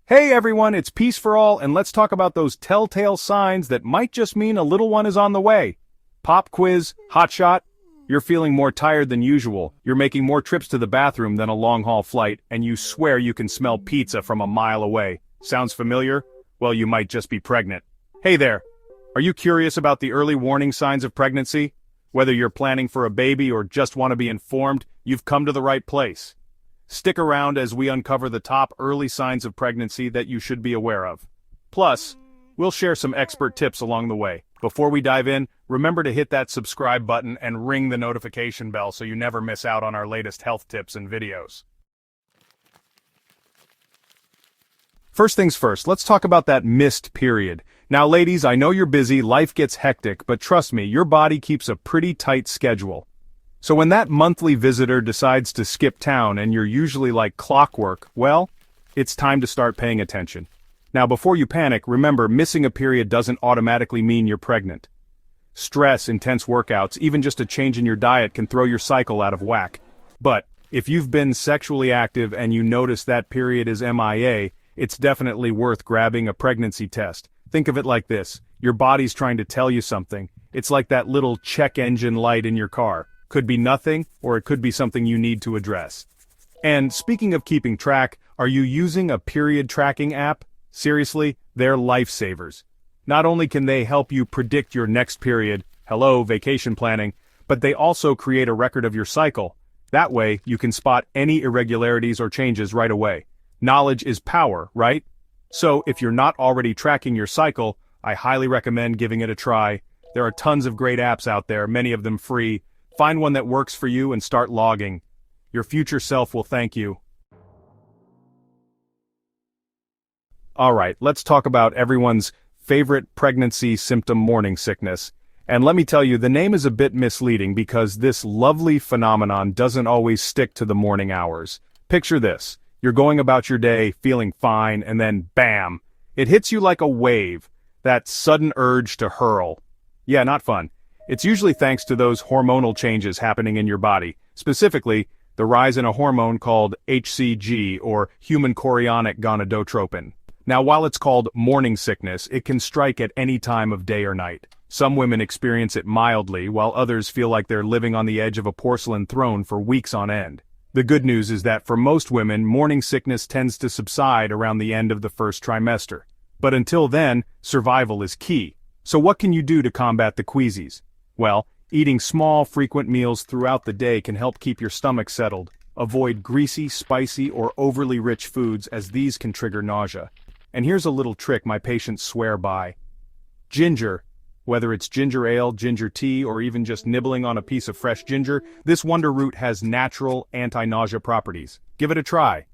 Hey everyone, it's Peace for All, and let's talk about those telltale signs that might just mean a little one is on the way. Pop quiz, hotshot. You're feeling more tired than usual, you're making more trips to the bathroom than a long-haul flight, and you swear you can smell pizza from a mile away. Sounds familiar? Well, you might just be pregnant. Hey there! Are you curious about the early warning signs of pregnancy? Whether you're planning for a baby or just want to be informed, you've come to the right place. Stick around as we uncover the top early signs of pregnancy that you should be aware of. Plus, we'll share some expert tips along the way. Before we dive in, remember to hit that subscribe button and ring the notification bell so you never miss out on our latest health tips and videos. First things first, let's talk about that missed period. Now ladies, I know you're busy, life gets hectic, but trust me, your body keeps a pretty tight schedule. So when that monthly visitor decides to skip town and you're usually like clockwork, well, it's time to start paying attention. Now before you panic, remember missing a period doesn't automatically mean you're pregnant. Stress, intense workouts, even just a change in your diet can throw your cycle out of whack. But if you've been sexually active and you notice that period is MIA, it's definitely worth grabbing a pregnancy test. Think of it like this, your body's trying to tell you something. It's like that little check engine light in your car. Could be nothing, or it could be something you need to address. And speaking of keeping track, are you using a period tracking app? Seriously, they're lifesavers. Not only can they help you predict your next period, hello, vacation planning, but they also create a record of your cycle. That way, you can spot any irregularities or changes right away. Knowledge is power, right? So, if you're not already tracking your cycle, I highly recommend giving it a try. There are tons of great apps out there, many of them free. Find one that works for you and start logging. Your future self will thank you. Alright, let's talk about everyone's favorite pregnancy symptom, morning sickness. And let me tell you, the name is a bit misleading because this lovely phenomenon doesn't always stick to the morning hours. Picture this, you're going about your day, feeling fine, and then bam! It hits you like a wave, that sudden urge to hurl. Yeah, not fun. It's usually thanks to those hormonal changes happening in your body, specifically, the rise in a hormone called HCG, or human chorionic gonadotropin. Now while it's called morning sickness, it can strike at any time of day or night. Some women experience it mildly, while others feel like they're living on the edge of a porcelain throne for weeks on end. The good news is that for most women, morning sickness tends to subside around the end of the first trimester. But until then, survival is key. So what can you do to combat the queasies? Well, eating small, frequent meals throughout the day can help keep your stomach settled. Avoid greasy, spicy, or overly rich foods as these can trigger nausea. And here's a little trick my patients swear by. Ginger. Whether it's ginger ale, ginger tea, or even just nibbling on a piece of fresh ginger, this wonder root has natural anti-nausea properties. Give it a try.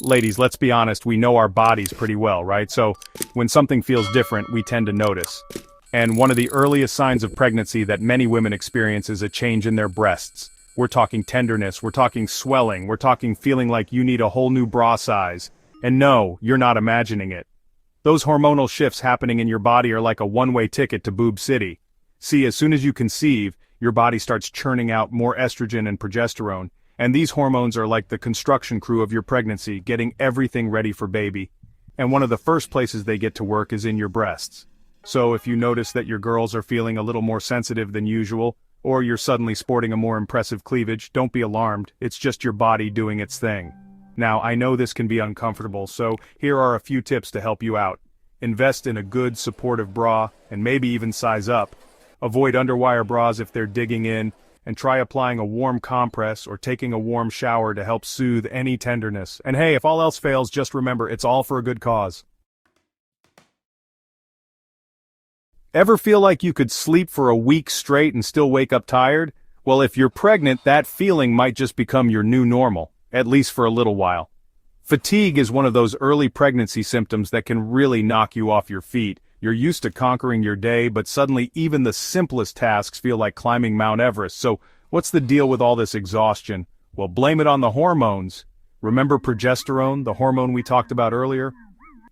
Ladies, let's be honest, we know our bodies pretty well, right? So, when something feels different, we tend to notice. And one of the earliest signs of pregnancy that many women experience is a change in their breasts. We're talking tenderness, we're talking swelling, we're talking feeling like you need a whole new bra size. And no, you're not imagining it. Those hormonal shifts happening in your body are like a one-way ticket to Boob City. See, as soon as you conceive, your body starts churning out more estrogen and progesterone. And these hormones are like the construction crew of your pregnancy, getting everything ready for baby. And one of the first places they get to work is in your breasts. So if you notice that your girls are feeling a little more sensitive than usual, or you're suddenly sporting a more impressive cleavage, don't be alarmed, it's just your body doing its thing. Now, I know this can be uncomfortable, so here are a few tips to help you out. Invest in a good, supportive bra, and maybe even size up. Avoid underwire bras if they're digging in, and try applying a warm compress or taking a warm shower to help soothe any tenderness. And hey, if all else fails, just remember, it's all for a good cause. Ever feel like you could sleep for a week straight and still wake up tired? Well, if you're pregnant, that feeling might just become your new normal, at least for a little while. Fatigue is one of those early pregnancy symptoms that can really knock you off your feet. You're used to conquering your day, but suddenly even the simplest tasks feel like climbing Mount Everest. So, what's the deal with all this exhaustion? Well, blame it on the hormones. Remember progesterone, the hormone we talked about earlier?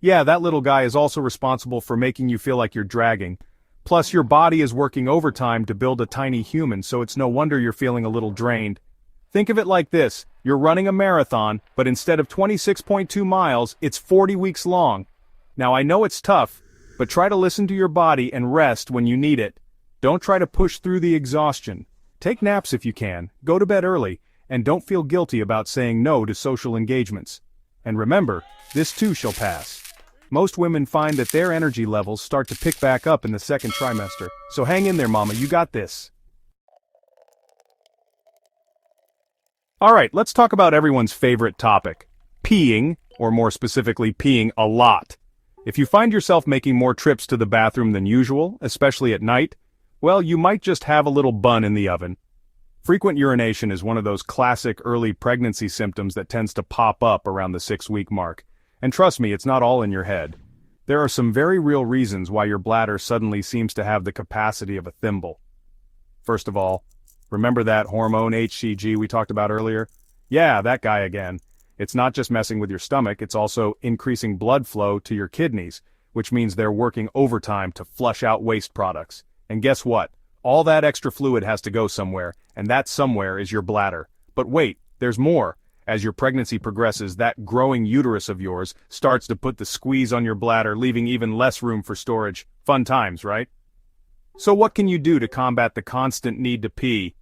Yeah, that little guy is also responsible for making you feel like you're dragging. Plus, your body is working overtime to build a tiny human, so it's no wonder you're feeling a little drained. Think of it like this, You're running a marathon, but instead of 26.2 miles, it's 40 weeks long. Now I know it's tough, but try to listen to your body and rest when you need it. Don't try to push through the exhaustion. Take naps if you can, go to bed early, and don't feel guilty about saying no to social engagements. And remember, this too shall pass. Most women find that their energy levels start to pick back up in the second trimester, so hang in there, mama, you got this. Alright, let's talk about everyone's favorite topic. Peeing, or more specifically peeing a lot. If you find yourself making more trips to the bathroom than usual, especially at night, well, you might just have a little bun in the oven. Frequent urination is one of those classic early pregnancy symptoms that tends to pop up around the 6-week mark. And trust me, it's not all in your head. There are some very real reasons why your bladder suddenly seems to have the capacity of a thimble. First of all, remember that hormone HCG we talked about earlier? Yeah, that guy again. It's not just messing with your stomach, it's also increasing blood flow to your kidneys, which means they're working overtime to flush out waste products. And guess what? All that extra fluid has to go somewhere, and that somewhere is your bladder. But wait, there's more. As your pregnancy progresses, that growing uterus of yours starts to put the squeeze on your bladder, leaving even less room for storage. Fun times, right? So what can you do to combat the constant need to pee?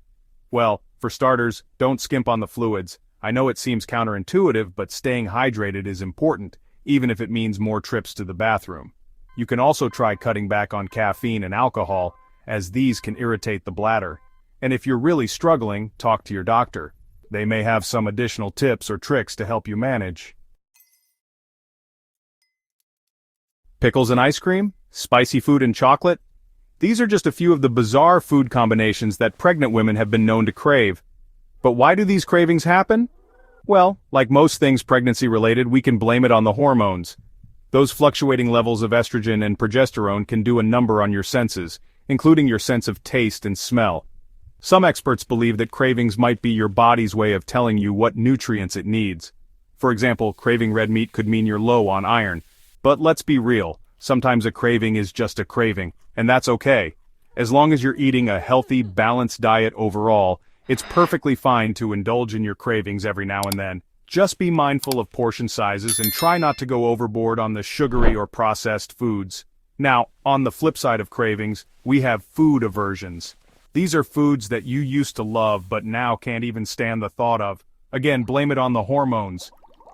Well, for starters, don't skimp on the fluids. I know it seems counterintuitive, but staying hydrated is important, even if it means more trips to the bathroom. You can also try cutting back on caffeine and alcohol, as these can irritate the bladder. And if you're really struggling, talk to your doctor. They may have some additional tips or tricks to help you manage. Pickles and ice cream? Spicy food and chocolate? These are just a few of the bizarre food combinations that pregnant women have been known to crave. But why do these cravings happen? Well, like most things pregnancy-related, we can blame it on the hormones. Those fluctuating levels of estrogen and progesterone can do a number on your senses, including your sense of taste and smell. Some experts believe that cravings might be your body's way of telling you what nutrients it needs. For example, craving red meat could mean you're low on iron. But let's be real, sometimes a craving is just a craving, and that's okay. As long as you're eating a healthy, balanced diet overall, it's perfectly fine to indulge in your cravings every now and then. Just be mindful of portion sizes and try not to go overboard on the sugary or processed foods. Now, on the flip side of cravings, we have food aversions. These are foods that you used to love but now can't even stand the thought of. Again, blame it on the hormones.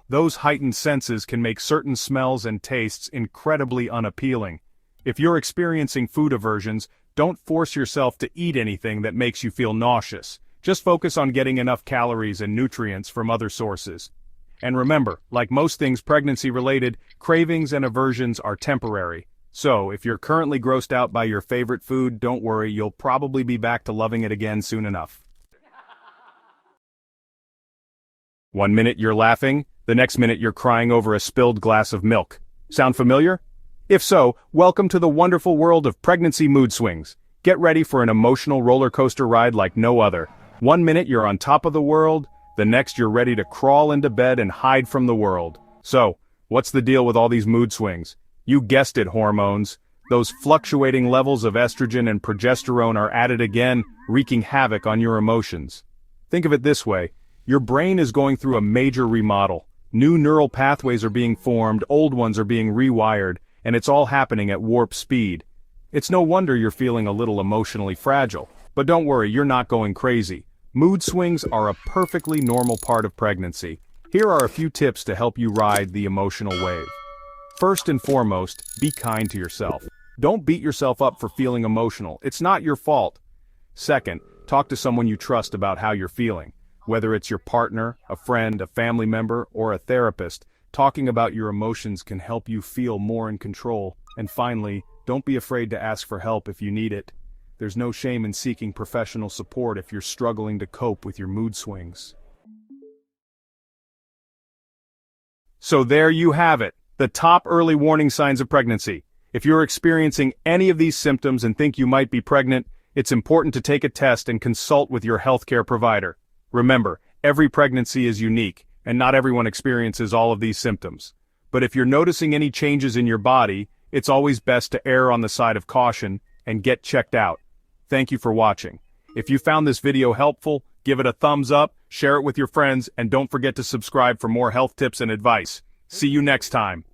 Those heightened senses can make certain smells and tastes incredibly unappealing. If you're experiencing food aversions, don't force yourself to eat anything that makes you feel nauseous. Just focus on getting enough calories and nutrients from other sources. And remember, like most things pregnancy-related, cravings and aversions are temporary. So, if you're currently grossed out by your favorite food, don't worry, you'll probably be back to loving it again soon enough. 1 minute you're laughing, the next minute you're crying over a spilled glass of milk. Sound familiar? If so, welcome to the wonderful world of pregnancy mood swings. Get ready for an emotional roller coaster ride like no other. 1 minute you're on top of the world, the next you're ready to crawl into bed and hide from the world. So, what's the deal with all these mood swings? You guessed it, hormones. Those fluctuating levels of estrogen and progesterone are at it again, wreaking havoc on your emotions. Think of it this way. Your brain is going through a major remodel. New neural pathways are being formed, old ones are being rewired, and it's all happening at warp speed. It's no wonder you're feeling a little emotionally fragile. But don't worry, you're not going crazy. Mood swings are a perfectly normal part of pregnancy. Here are a few tips to help you ride the emotional wave. First and foremost, be kind to yourself. Don't beat yourself up for feeling emotional. It's not your fault. Second, talk to someone you trust about how you're feeling. Whether it's your partner, a friend, a family member, or a therapist, talking about your emotions can help you feel more in control. And finally, don't be afraid to ask for help if you need it. There's no shame in seeking professional support if you're struggling to cope with your mood swings. So there you have it. The top early warning signs of pregnancy. If you're experiencing any of these symptoms and think you might be pregnant, it's important to take a test and consult with your healthcare provider. Remember, every pregnancy is unique, and not everyone experiences all of these symptoms. But if you're noticing any changes in your body, it's always best to err on the side of caution and get checked out. Thank you for watching. If you found this video helpful, Give it a thumbs up, share it with your friends, and don't forget to subscribe for more health tips and advice. See you next time.